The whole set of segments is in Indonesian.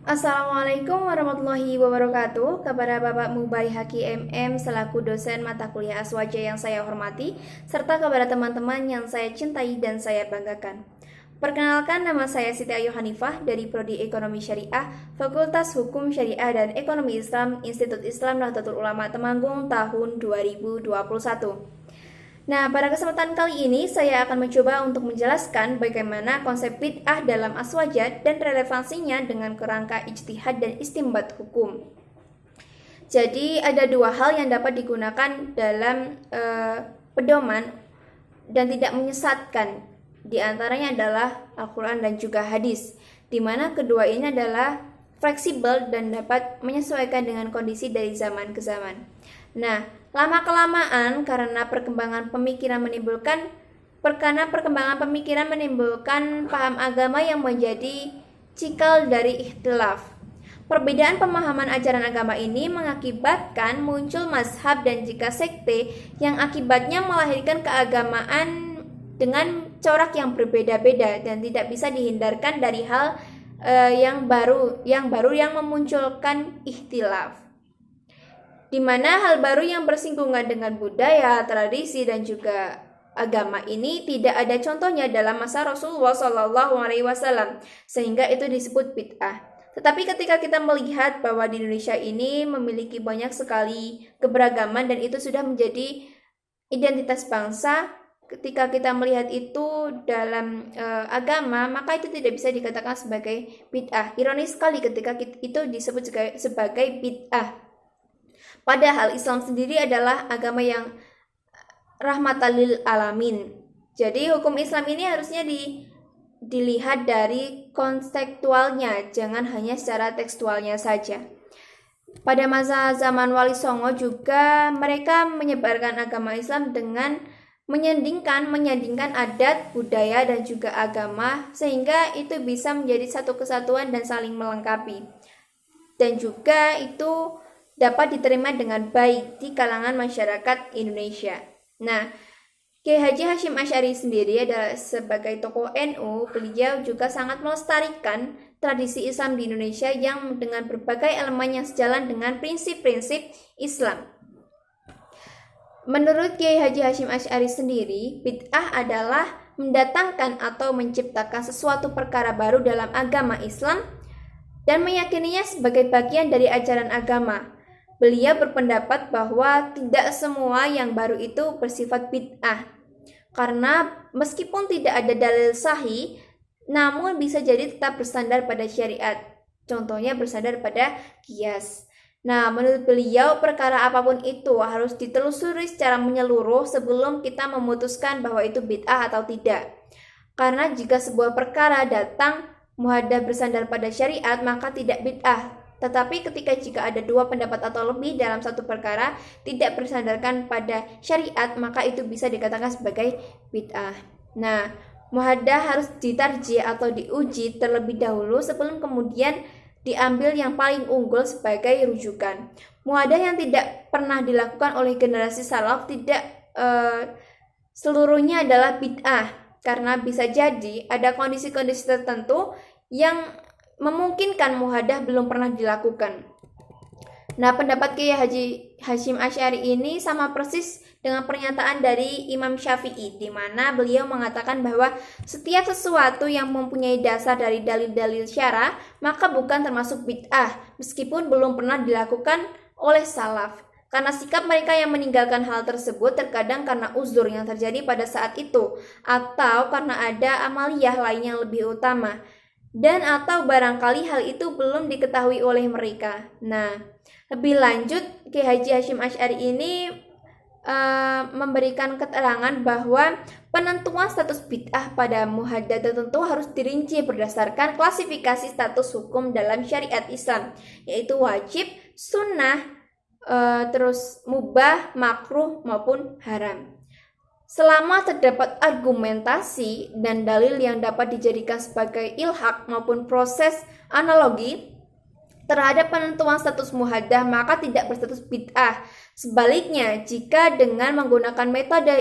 Assalamualaikum warahmatullahi wabarakatuh. Kepada Bapak Mubai Haki MM selaku dosen mata kuliah Aswaja yang saya hormati, serta kepada teman-teman yang saya cintai dan saya banggakan. Perkenalkan, nama saya Siti Ayu Hanifah dari Prodi Ekonomi Syariah, Fakultas Hukum Syariah dan Ekonomi Islam, Institut Islam Nahdlatul Ulama Temanggung tahun 2021. Nah, pada kesempatan kali ini saya akan mencoba untuk menjelaskan bagaimana konsep bid'ah dalam aswaja dan relevansinya dengan kerangka ijtihad dan istinbat hukum. Jadi ada dua hal yang dapat digunakan dalam pedoman dan tidak menyesatkan. Di antaranya adalah Al-Quran dan juga hadis, di mana kedua ini adalah fleksibel dan dapat menyesuaikan dengan kondisi dari zaman ke zaman. Nah, lama-kelamaan karena perkembangan pemikiran menimbulkan paham agama yang menjadi cikal dari ikhtilaf. Perbedaan pemahaman ajaran agama ini mengakibatkan muncul mazhab dan juga sekte yang akibatnya melahirkan keagamaan dengan corak yang berbeda-beda dan tidak bisa dihindarkan dari hal yang baru yang memunculkan ikhtilaf, di mana hal baru yang bersinggungan dengan budaya, tradisi dan juga agama ini tidak ada contohnya dalam masa Rasulullah SAW, sehingga itu disebut bid'ah. Tetapi ketika kita melihat bahwa di Indonesia ini memiliki banyak sekali keberagaman dan itu sudah menjadi identitas bangsa, ketika kita melihat itu dalam agama, maka itu tidak bisa dikatakan sebagai bid'ah. Ironis sekali ketika itu disebut sebagai bid'ah. Padahal Islam sendiri adalah agama yang rahmatan lil alamin. Jadi hukum Islam ini harusnya dilihat dari konseptualnya, jangan hanya secara tekstualnya saja. Pada masa zaman Wali Songo juga mereka menyebarkan agama Islam dengan menyandingkan adat, budaya, dan juga agama, sehingga itu bisa menjadi satu kesatuan dan saling melengkapi. Dan juga itu dapat diterima dengan baik di kalangan masyarakat Indonesia. Nah, Kiai Haji Hashim Asy'ari sendiri adalah sebagai tokoh NU, beliau juga sangat melestarikan tradisi Islam di Indonesia yang dengan berbagai elemen yang sejalan dengan prinsip-prinsip Islam. Menurut Kiai Haji Hashim Asy'ari sendiri, bid'ah adalah mendatangkan atau menciptakan sesuatu perkara baru dalam agama Islam dan meyakininya sebagai bagian dari ajaran agama. Beliau berpendapat bahwa tidak semua yang baru itu bersifat bid'ah, karena meskipun tidak ada dalil sahih, namun bisa jadi tetap bersandar pada syariat. Contohnya bersandar pada qiyas. Nah, menurut beliau perkara apapun itu harus ditelusuri secara menyeluruh sebelum kita memutuskan bahwa itu bid'ah atau tidak. Karena jika sebuah perkara datang muhaddah bersandar pada syariat, maka tidak bid'ah. Tetapi jika ada dua pendapat atau lebih dalam satu perkara tidak bersandarkan pada syariat, maka itu bisa dikatakan sebagai bid'ah. Nah, muhaddah harus ditarjih atau diuji terlebih dahulu sebelum kemudian diambil yang paling unggul sebagai rujukan. Muhaddah yang tidak pernah dilakukan oleh generasi salaf tidak seluruhnya adalah bid'ah, karena bisa jadi ada kondisi-kondisi tertentu yang memungkinkan muhaddah belum pernah dilakukan. Nah, pendapat Kiai Haji Hashim Asy'ari ini sama persis dengan pernyataan dari Imam Syafi'i, di mana beliau mengatakan bahwa setiap sesuatu yang mempunyai dasar dari dalil-dalil syara, maka bukan termasuk bid'ah, meskipun belum pernah dilakukan oleh salaf. Karena sikap mereka yang meninggalkan hal tersebut terkadang karena uzur yang terjadi pada saat itu, atau karena ada amaliyah lain yang lebih utama, dan atau barangkali hal itu belum diketahui oleh mereka. Nah, lebih lanjut, Kiai Haji Hashim Asy'ari ini memberikan keterangan bahwa penentuan status bid'ah pada muhaddah tertentu harus dirinci berdasarkan klasifikasi status hukum dalam syariat Islam, yaitu wajib, sunnah, terus mubah, makruh maupun haram. Selama terdapat argumentasi dan dalil yang dapat dijadikan sebagai ilhaq maupun proses analogi terhadap penentuan status muhaddah, maka tidak berstatus bid'ah. Sebaliknya, jika dengan menggunakan metode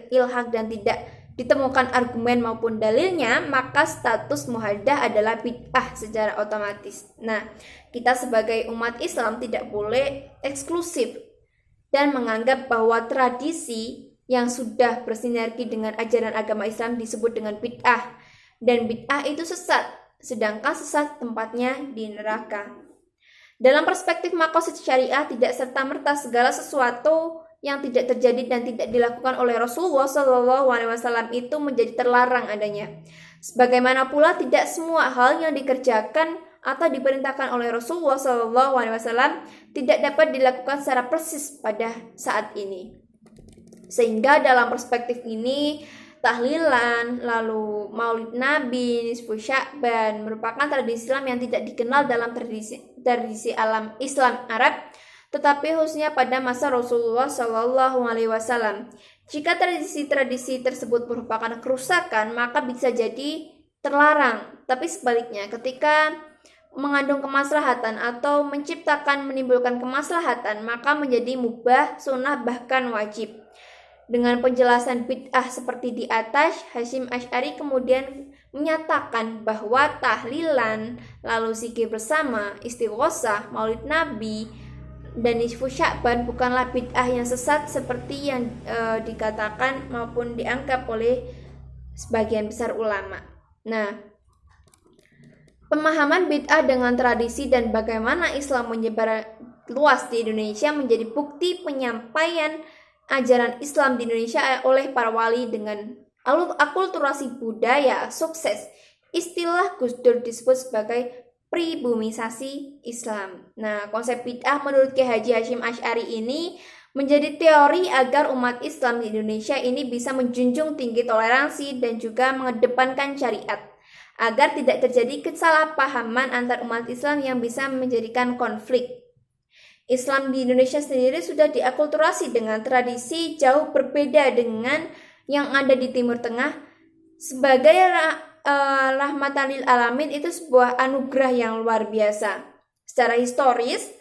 ilhaq dan tidak ditemukan argumen maupun dalilnya, maka status muhadatsah adalah bid'ah secara otomatis. Nah, kita sebagai umat Islam tidak boleh eksklusif dan menganggap bahwa tradisi yang sudah bersinergi dengan ajaran agama Islam disebut dengan bid'ah, dan bid'ah itu sesat, sedangkan sesat tempatnya di neraka. Dalam perspektif maqasid syariah, tidak serta-merta segala sesuatu yang tidak terjadi dan tidak dilakukan oleh Rasulullah SAW itu menjadi terlarang adanya. Sebagaimana pula tidak semua hal yang dikerjakan atau diperintahkan oleh Rasulullah SAW tidak dapat dilakukan secara persis pada saat ini. Sehingga dalam perspektif ini, tahlilan, lalu maulid Nabi, nisfu Sya'ban merupakan tradisi Islam yang tidak dikenal dalam tradisi alam Islam Arab, tetapi khususnya pada masa Rasulullah SAW. Jika tradisi-tradisi tersebut merupakan kerusakan, maka bisa jadi terlarang. Tapi sebaliknya, ketika mengandung kemaslahatan atau menimbulkan kemaslahatan, maka menjadi mubah, sunnah, bahkan wajib. Dengan penjelasan bid'ah seperti di atas, Hasyim Asy'ari kemudian menyatakan bahwa tahlilan, lalu zikir bersama, istighosah, maulid Nabi, dan nisfu Sya'ban bukanlah bid'ah yang sesat seperti yang dikatakan maupun dianggap oleh sebagian besar ulama. Nah, pemahaman bid'ah dengan tradisi dan bagaimana Islam menyebar luas di Indonesia menjadi bukti penyampaian ajaran Islam di Indonesia oleh para wali dengan akulturasi budaya sukses. Istilah Gus Dur disebut sebagai pribumisasi Islam. Nah, konsep bid'ah menurut Kiai Haji Hasyim Asy'ari ini menjadi teori agar umat Islam di Indonesia ini bisa menjunjung tinggi toleransi dan juga mengedepankan syariat, agar tidak terjadi kesalahpahaman antar umat Islam yang bisa menjadikan konflik. Islam di Indonesia sendiri sudah diakulturasi dengan tradisi jauh berbeda dengan yang ada di Timur Tengah. Sebagai rahmatan lil alamin, itu sebuah anugerah yang luar biasa. Secara historis,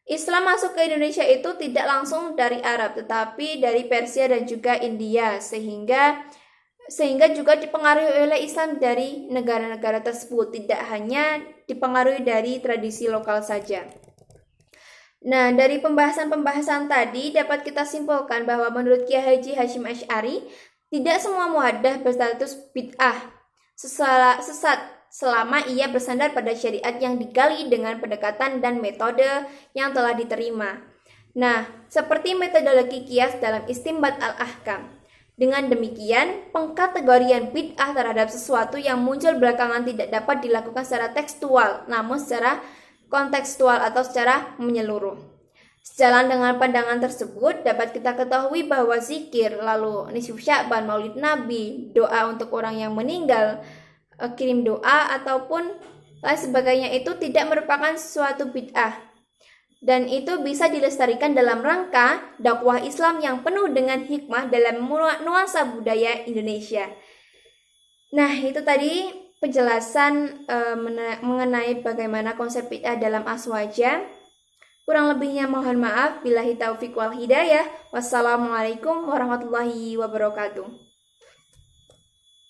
Islam masuk ke Indonesia itu tidak langsung dari Arab, tetapi dari Persia dan juga India, sehingga juga dipengaruhi oleh Islam dari negara-negara tersebut, tidak hanya dipengaruhi dari tradisi lokal saja. Nah, dari pembahasan tadi dapat kita simpulkan bahwa menurut Kiai Haji Hasyim Asy'ari, tidak semua muhadatsah berstatus bid'ah sesat selama ia bersandar pada syariat yang digali dengan pendekatan dan metode yang telah diterima. Nah, seperti metodologi qiyas dalam istinbat al-ahkam. Dengan demikian, pengkategorian bid'ah terhadap sesuatu yang muncul belakangan tidak dapat dilakukan secara tekstual, namun secara kontekstual atau secara menyeluruh. Sejalan dengan pandangan tersebut, dapat kita ketahui bahwa zikir, lalu nisfu Sya'ban, maulid Nabi, doa untuk orang yang meninggal, kirim doa, ataupun lain sebagainya itu tidak merupakan sesuatu bid'ah. Dan itu bisa dilestarikan dalam rangka dakwah Islam yang penuh dengan hikmah dalam nuansa budaya Indonesia. Nah, itu tadi penjelasan mengenai bagaimana konsep bid'ah dalam aswaja. Kurang lebihnya mohon maaf. Billahi taufiq wal hidayah. Wassalamualaikum warahmatullahi wabarakatuh.